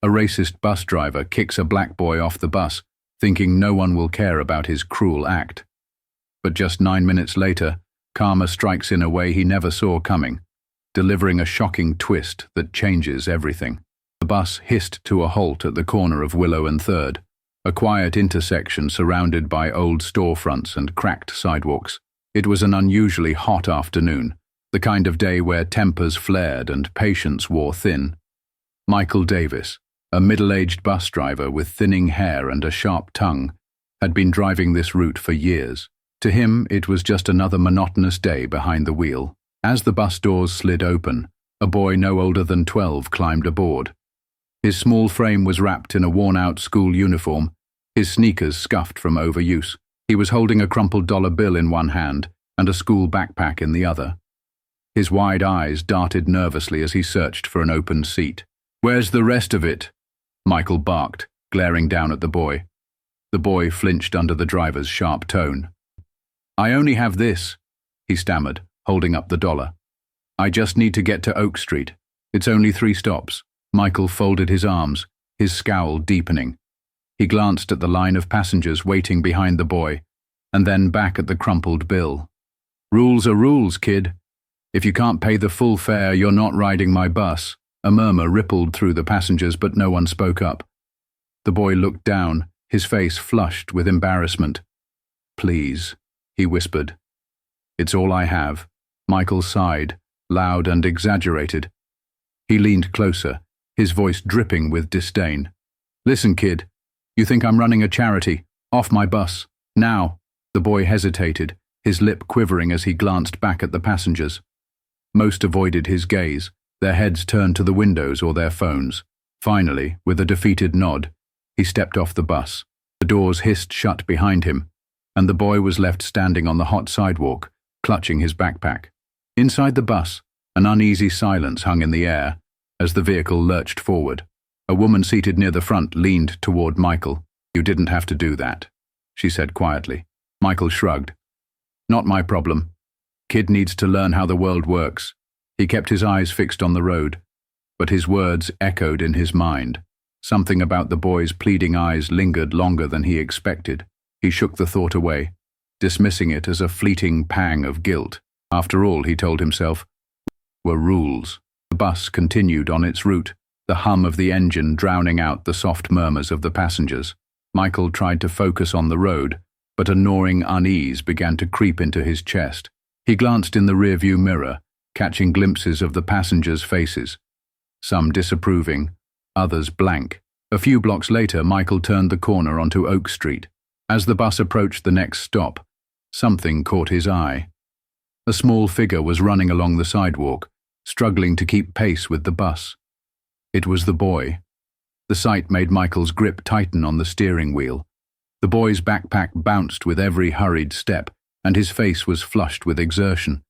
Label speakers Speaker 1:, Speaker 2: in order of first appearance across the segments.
Speaker 1: A racist bus driver kicks a black boy off the bus, thinking no one will care about his cruel act. But just 9 minutes later, karma strikes in a way he never saw coming, delivering a shocking twist that changes everything. The bus hissed to a halt at the corner of Willow and 3rd, a quiet intersection surrounded by old storefronts and cracked sidewalks. It was an unusually hot afternoon, the kind of day where tempers flared and patience wore thin. Michael Davis, a middle-aged bus driver with thinning hair and a sharp tongue, had been driving this route for years. To him, it was just another monotonous day behind the wheel. As the bus doors slid open, a boy no older than 12 climbed aboard. His small frame was wrapped in a worn-out school uniform, his sneakers scuffed from overuse. He was holding a crumpled dollar bill in one hand and a school backpack in the other. His wide eyes darted nervously as he searched for an open seat. "Where's the rest of it?" Michael barked, glaring down at the boy. The boy flinched under the driver's sharp tone. "I only have this," he stammered, holding up the dollar. "I just need to get to Oak Street. It's only 3 stops." Michael folded his arms, his scowl deepening. He glanced at the line of passengers waiting behind the boy, and then back at the crumpled bill. "Rules are rules, kid. If you can't pay the full fare, you're not riding my bus." A murmur rippled through the passengers, but no one spoke up. The boy looked down, his face flushed with embarrassment. "Please," he whispered. "It's all I have." Michael sighed, loud and exaggerated. He leaned closer, his voice dripping with disdain. "Listen, kid. You think I'm running a charity? Off my bus. Now." The boy hesitated, his lip quivering as he glanced back at the passengers. Most avoided his gaze, their heads turned to the windows or their phones. Finally, with a defeated nod, he stepped off the bus. The doors hissed shut behind him, and the boy was left standing on the hot sidewalk, clutching his backpack. Inside the bus, an uneasy silence hung in the air as the vehicle lurched forward. A woman seated near the front leaned toward Michael. "You didn't have to do that," she said quietly. Michael shrugged. "Not my problem. Kid needs to learn how the world works." He kept his eyes fixed on the road, but his words echoed in his mind. Something about the boy's pleading eyes lingered longer than he expected. He shook the thought away, dismissing it as a fleeting pang of guilt. After all, he told himself, were rules. The bus continued on its route, the hum of the engine drowning out the soft murmurs of the passengers. Michael tried to focus on the road, but a gnawing unease began to creep into his chest. He glanced in the rearview mirror, catching glimpses of the passengers' faces, some disapproving, others blank. A few blocks later, Michael turned the corner onto Oak Street. As the bus approached the next stop, something caught his eye. A small figure was running along the sidewalk, struggling to keep pace with the bus. It was the boy. The sight made Michael's grip tighten on the steering wheel. The boy's backpack bounced with every hurried step, and his face was flushed with exertion.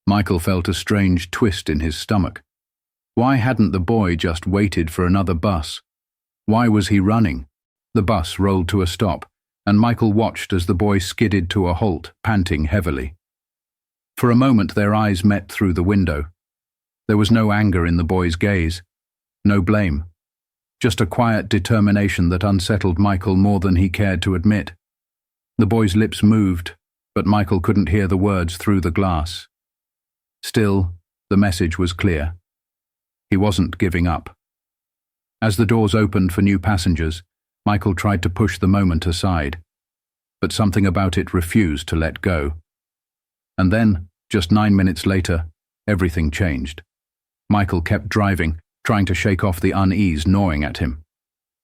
Speaker 1: Michael felt a strange twist in his stomach. Why hadn't the boy just waited for another bus? Why was he running? The bus rolled to a stop, and Michael watched as the boy skidded to a halt, panting heavily. For a moment their eyes met through the window. There was no anger in the boy's gaze, no blame, just a quiet determination that unsettled Michael more than he cared to admit. The boy's lips moved, but Michael couldn't hear the words through the glass. Still, the message was clear. He wasn't giving up. As the doors opened for new passengers, Michael tried to push the moment aside, but something about it refused to let go. And then, just 9 minutes later, everything changed. Michael kept driving, trying to shake off the unease gnawing at him.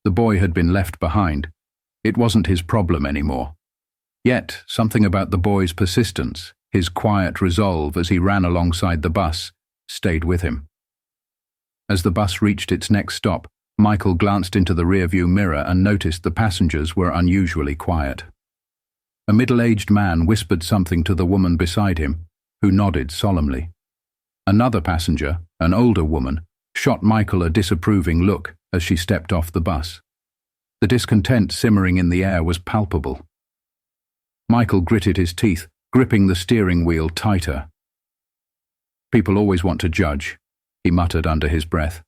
Speaker 1: The boy had been left behind. It wasn't his problem anymore. Yet, something about the boy's persistence, his quiet resolve as he ran alongside the bus, stayed with him. As the bus reached its next stop, Michael glanced into the rearview mirror and noticed the passengers were unusually quiet. A middle-aged man whispered something to the woman beside him, who nodded solemnly. Another passenger, an older woman, shot Michael a disapproving look as she stepped off the bus. The discontent simmering in the air was palpable. Michael gritted his teeth, gripping the steering wheel tighter. "People always want to judge," he muttered under his breath.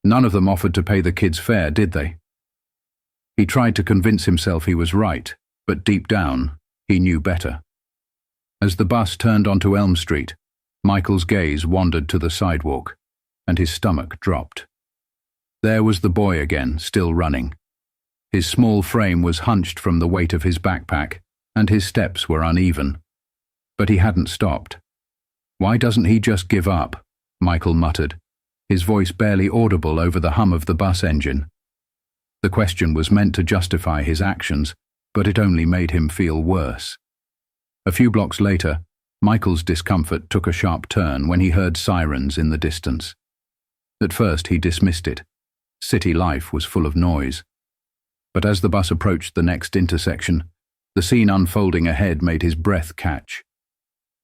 Speaker 1: None of them offered to pay the kid's fare, did they? He tried to convince himself he was right, but deep down, he knew better. As the bus turned onto Elm Street, Michael's gaze wandered to the sidewalk, and his stomach dropped. There was the boy again, still running. His small frame was hunched from the weight of his backpack, and his steps were uneven. But he hadn't stopped. "Why doesn't he just give up?" Michael muttered, his voice barely audible over the hum of the bus engine. The question was meant to justify his actions, but it only made him feel worse. A few blocks later, Michael's discomfort took a sharp turn when he heard sirens in the distance. At first he dismissed it. City life was full of noise. But as the bus approached the next intersection, the scene unfolding ahead made his breath catch.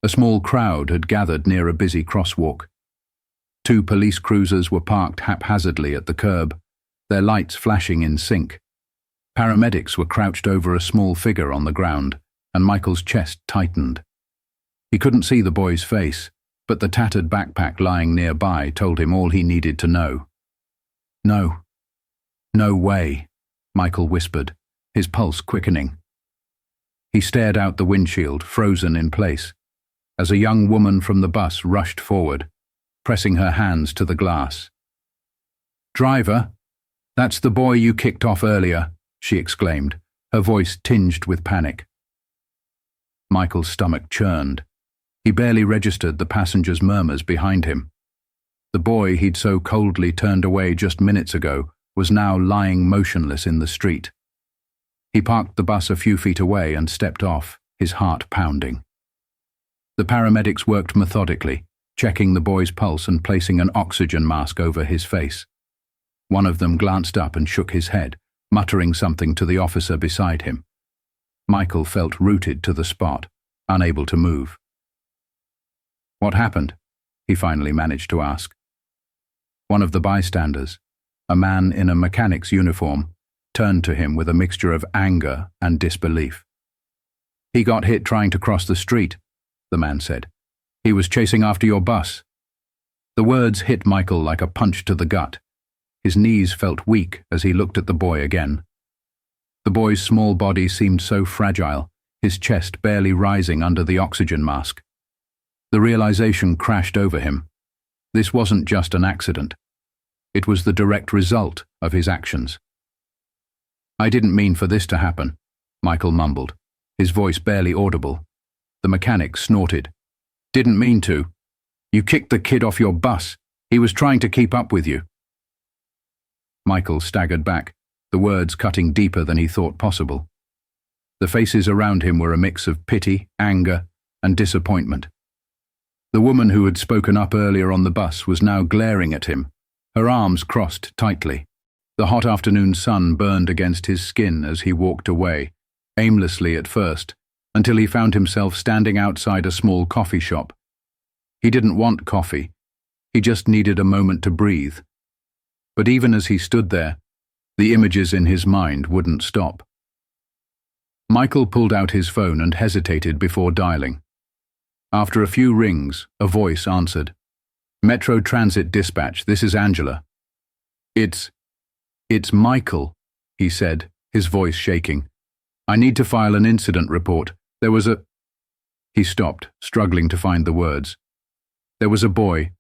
Speaker 1: A small crowd had gathered near a busy crosswalk. 2 police cruisers were parked haphazardly at the curb, their lights flashing in sync. Paramedics were crouched over a small figure on the ground, and Michael's chest tightened. He couldn't see the boy's face, but the tattered backpack lying nearby told him all he needed to know. "No. No way," Michael whispered, his pulse quickening. He stared out the windshield, frozen in place, as a young woman from the bus rushed forward, pressing her hands to the glass. "Driver, that's the boy you kicked off earlier," she exclaimed, her voice tinged with panic. Michael's stomach churned. He barely registered the passenger's murmurs behind him. The boy he'd so coldly turned away just minutes ago was now lying motionless in the street. He parked the bus a few feet away and stepped off, his heart pounding. The paramedics worked methodically, checking the boy's pulse and placing an oxygen mask over his face. One of them glanced up and shook his head, muttering something to the officer beside him. Michael felt rooted to the spot, unable to move. "What happened?" he finally managed to ask. One of the bystanders, a man in a mechanic's uniform, turned to him with a mixture of anger and disbelief. "He got hit trying to cross the street," the man said. "He was chasing after your bus." The words hit Michael like a punch to the gut. His knees felt weak as he looked at the boy again. The boy's small body seemed so fragile, his chest barely rising under the oxygen mask. The realization crashed over him. This wasn't just an accident. It was the direct result of his actions. "I didn't mean for this to happen," Michael mumbled, his voice barely audible. The mechanic snorted. "Didn't mean to. You kicked the kid off your bus. He was trying to keep up with you." Michael staggered back, the words cutting deeper than he thought possible. The faces around him were a mix of pity, anger, and disappointment. The woman who had spoken up earlier on the bus was now glaring at him, her arms crossed tightly. The hot afternoon sun burned against his skin as he walked away, aimlessly at first, until he found himself standing outside a small coffee shop. He didn't want coffee. He just needed a moment to breathe. But even as he stood there, the images in his mind wouldn't stop. Michael pulled out his phone and hesitated before dialing. After a few rings, a voice answered. "Metro Transit Dispatch, this is Angela." It's Michael," he said, his voice shaking. "I need to file an incident report. There was a—" He stopped, struggling to find the words. "There was a boy.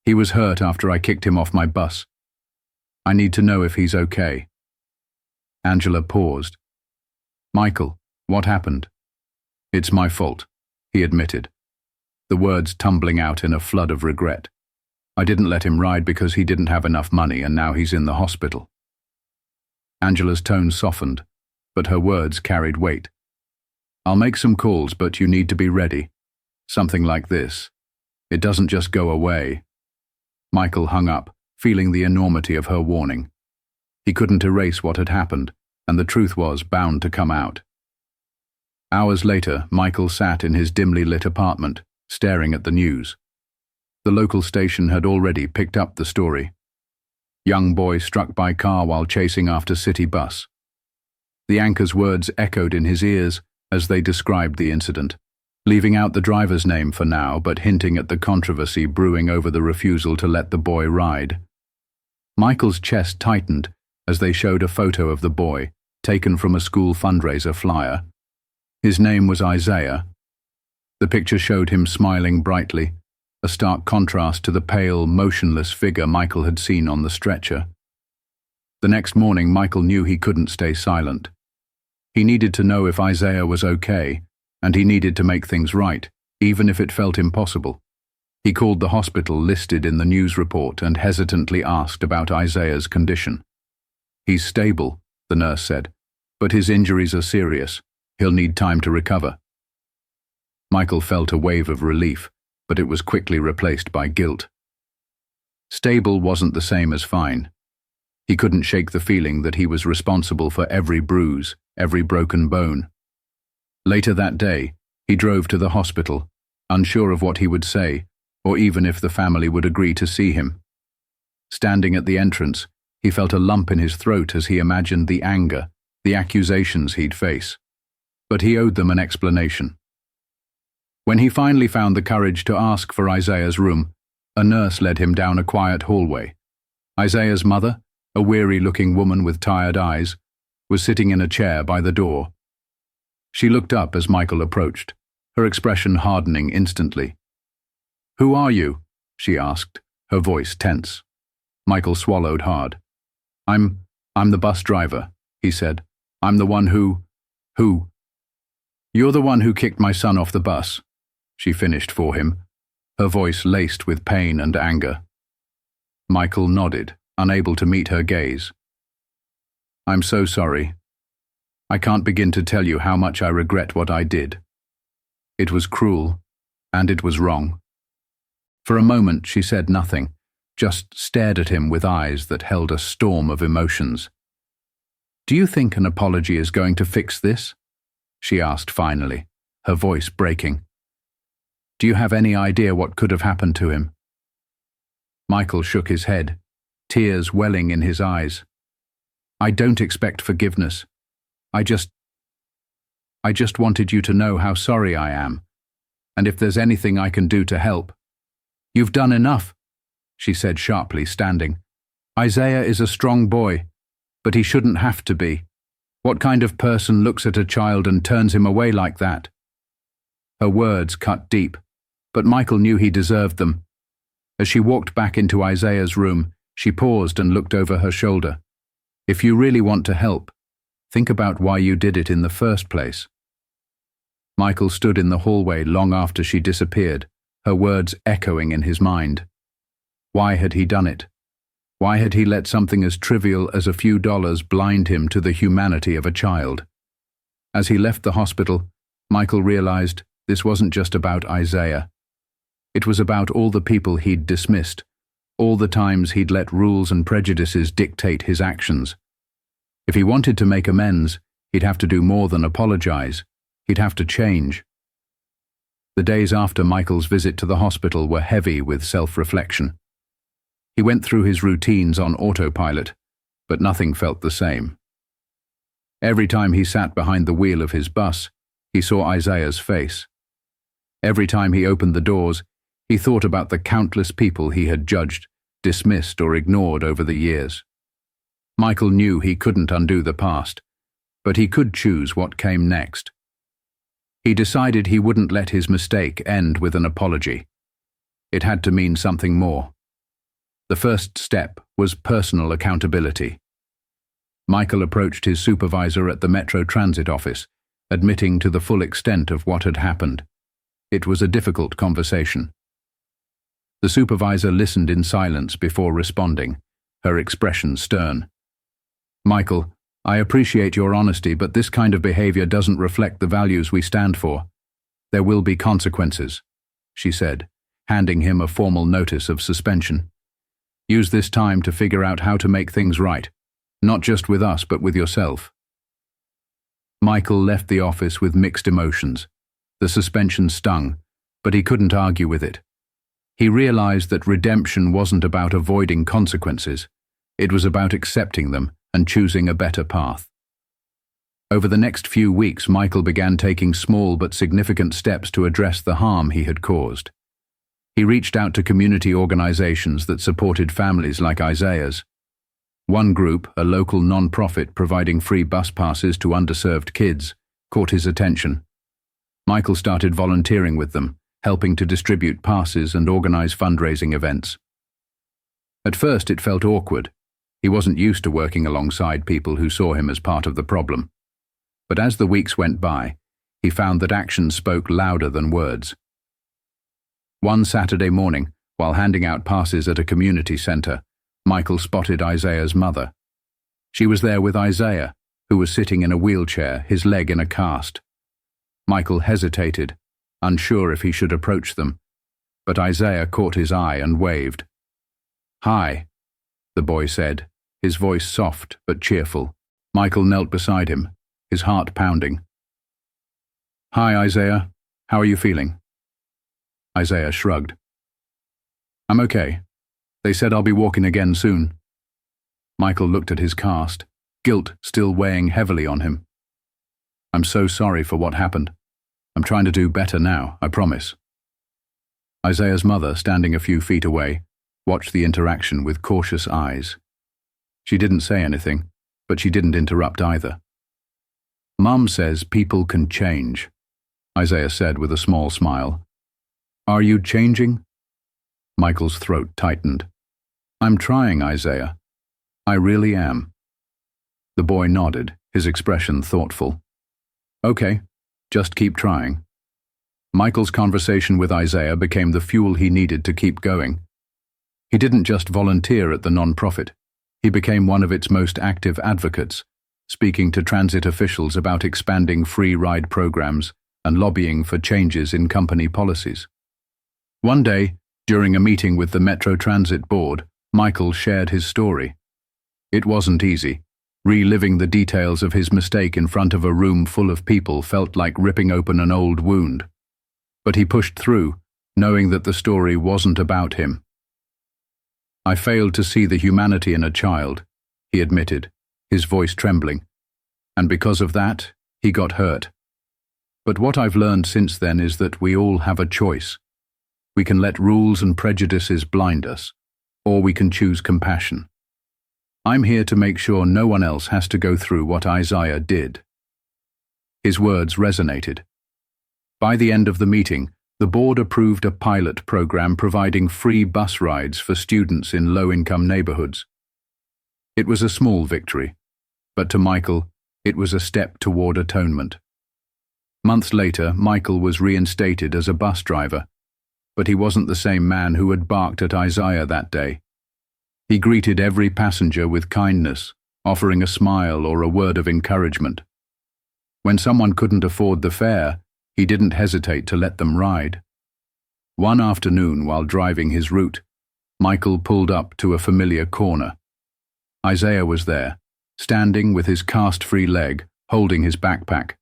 Speaker 1: He was hurt after I kicked him off my bus. I need to know if he's okay." Angela paused. "Michael, what happened?" "It's my fault," he admitted, the words tumbling out in a flood of regret. "I didn't let him ride because he didn't have enough money, and now he's in the hospital." Angela's tone softened, but her words carried weight. "I'll make some calls, but you need to be ready. Something like this. It doesn't just go away." Michael hung up, feeling the enormity of her warning. He couldn't erase what had happened, and the truth was bound to come out. Hours later, Michael sat in his dimly lit apartment, staring at the news. The local station had already picked up the story. Young boy struck by car while chasing after city bus. The anchor's words echoed in his ears as they described the incident, leaving out the driver's name for now but hinting at the controversy brewing over the refusal to let the boy ride. Michael's chest tightened as they showed a photo of the boy, taken from a school fundraiser flyer. His name was Isaiah. The picture showed him smiling brightly, a stark contrast to the pale, motionless figure Michael had seen on the stretcher. The next morning, Michael knew he couldn't stay silent. He needed to know if Isaiah was okay, and he needed to make things right, even if it felt impossible. He called the hospital listed in the news report and hesitantly asked about Isaiah's condition. "He's stable," the nurse said, "but his injuries are serious. He'll need time to recover." Michael felt a wave of relief, but it was quickly replaced by guilt. Stable wasn't the same as fine. He couldn't shake the feeling that he was responsible for every bruise, every broken bone. Later that day, he drove to the hospital, unsure of what he would say, or even if the family would agree to see him. Standing at the entrance, he felt a lump in his throat as he imagined the anger, the accusations he'd face. But he owed them an explanation. When he finally found the courage to ask for Isaiah's room, a nurse led him down a quiet hallway. Isaiah's mother, a weary-looking woman with tired eyes, was sitting in a chair by the door. She looked up as Michael approached, her expression hardening instantly. "Who are you?" she asked, her voice tense. Michael swallowed hard. I'm the bus driver," he said. "I'm the one who... You're the one who kicked my son off the bus," she finished for him, her voice laced with pain and anger. Michael nodded, unable to meet her gaze. "I'm so sorry. I can't begin to tell you how much I regret what I did. It was cruel, and it was wrong." For a moment she said nothing, just stared at him with eyes that held a storm of emotions. "Do you think an apology is going to fix this?" she asked finally, her voice breaking. "Do you have any idea what could have happened to him?" Michael shook his head, tears welling in his eyes. "I don't expect forgiveness. I just wanted you to know how sorry I am, and if there's anything I can do to help." "You've done enough," she said sharply, standing. "Isaiah is a strong boy, but he shouldn't have to be. What kind of person looks at a child and turns him away like that?" Her words cut deep, but Michael knew he deserved them. As she walked back into Isaiah's room, she paused and looked over her shoulder. "If you really want to help, think about why you did it in the first place." Michael stood in the hallway long after she disappeared, her words echoing in his mind. Why had he done it? Why had he let something as trivial as a few dollars blind him to the humanity of a child? As he left the hospital, Michael realized this wasn't just about Isaiah. It was about all the people he'd dismissed, all the times he'd let rules and prejudices dictate his actions. If he wanted to make amends, he'd have to do more than apologize. He'd have to change. The days after Michael's visit to the hospital were heavy with self-reflection. He went through his routines on autopilot, but nothing felt the same. Every time he sat behind the wheel of his bus, he saw Isaiah's face. Every time he opened the doors, he thought about the countless people he had judged, dismissed, or ignored over the years. Michael knew he couldn't undo the past, but he could choose what came next. He decided he wouldn't let his mistake end with an apology. It had to mean something more. The first step was personal accountability. Michael approached his supervisor at the Metro Transit office, admitting to the full extent of what had happened. It was a difficult conversation. The supervisor listened in silence before responding, her expression stern. "Michael, I appreciate your honesty, but this kind of behavior doesn't reflect the values we stand for. There will be consequences," she said, handing him a formal notice of suspension. "Use this time to figure out how to make things right, not just with us, but with yourself." Michael left the office with mixed emotions. The suspension stung, but he couldn't argue with it. He realized that redemption wasn't about avoiding consequences. It was about accepting them and choosing a better path. Over the next few weeks, Michael began taking small but significant steps to address the harm he had caused. He reached out to community organizations that supported families like Isaiah's. One group, a local non-profit providing free bus passes to underserved kids, caught his attention. Michael started volunteering with them, helping to distribute passes and organize fundraising events. At first it felt awkward. He wasn't used to working alongside people who saw him as part of the problem. But as the weeks went by, he found that actions spoke louder than words. One Saturday morning, while handing out passes at a community center, Michael spotted Isaiah's mother. She was there with Isaiah, who was sitting in a wheelchair, his leg in a cast. Michael hesitated, unsure if he should approach them, but Isaiah caught his eye and waved. "Hi," the boy said, his voice soft but cheerful. Michael knelt beside him, his heart pounding. "Hi, Isaiah. How are you feeling?" Isaiah shrugged. "I'm okay. They said I'll be walking again soon." Michael looked at his cast, guilt still weighing heavily on him. "I'm so sorry for what happened. I'm trying to do better now, I promise." Isaiah's mother, standing a few feet away, watched the interaction with cautious eyes. She didn't say anything, but she didn't interrupt either. "Mum says people can change," Isaiah said with a small smile. "Are you changing?" Michael's throat tightened. "I'm trying, Isaiah. I really am." The boy nodded, his expression thoughtful. "Okay, just keep trying." Michael's conversation with Isaiah became the fuel he needed to keep going. He didn't just volunteer at the non-profit. He became one of its most active advocates, speaking to transit officials about expanding free ride programs and lobbying for changes in company policies. One day, during a meeting with the Metro Transit Board, Michael shared his story. It wasn't easy. Reliving the details of his mistake in front of a room full of people felt like ripping open an old wound. But he pushed through, knowing that the story wasn't about him. "I failed to see the humanity in a child," he admitted, his voice trembling. "And because of that, he got hurt. But what I've learned since then is that we all have a choice. We can let rules and prejudices blind us, or we can choose compassion. I'm here to make sure no one else has to go through what Isaiah did." His words resonated. By the end of the meeting, the board approved a pilot program providing free bus rides for students in low-income neighborhoods. It was a small victory, but to Michael, it was a step toward atonement. Months later, Michael was reinstated as a bus driver, but he wasn't the same man who had barked at Isaiah that day. He greeted every passenger with kindness, offering a smile or a word of encouragement. When someone couldn't afford the fare, he didn't hesitate to let them ride. One afternoon, while driving his route, Michael pulled up to a familiar corner. Isaiah was there, standing with his cast-free leg, holding his backpack.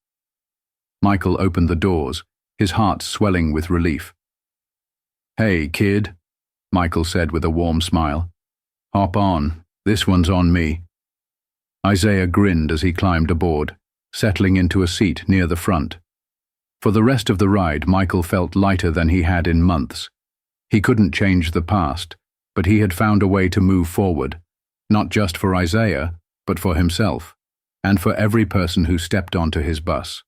Speaker 1: Michael opened the doors, his heart swelling with relief. "Hey, kid," Michael said with a warm smile. "Hop on, this one's on me." Isaiah grinned as he climbed aboard, settling into a seat near the front. For the rest of the ride, Michael felt lighter than he had in months. He couldn't change the past, but he had found a way to move forward, not just for Isaiah, but for himself, and for every person who stepped onto his bus.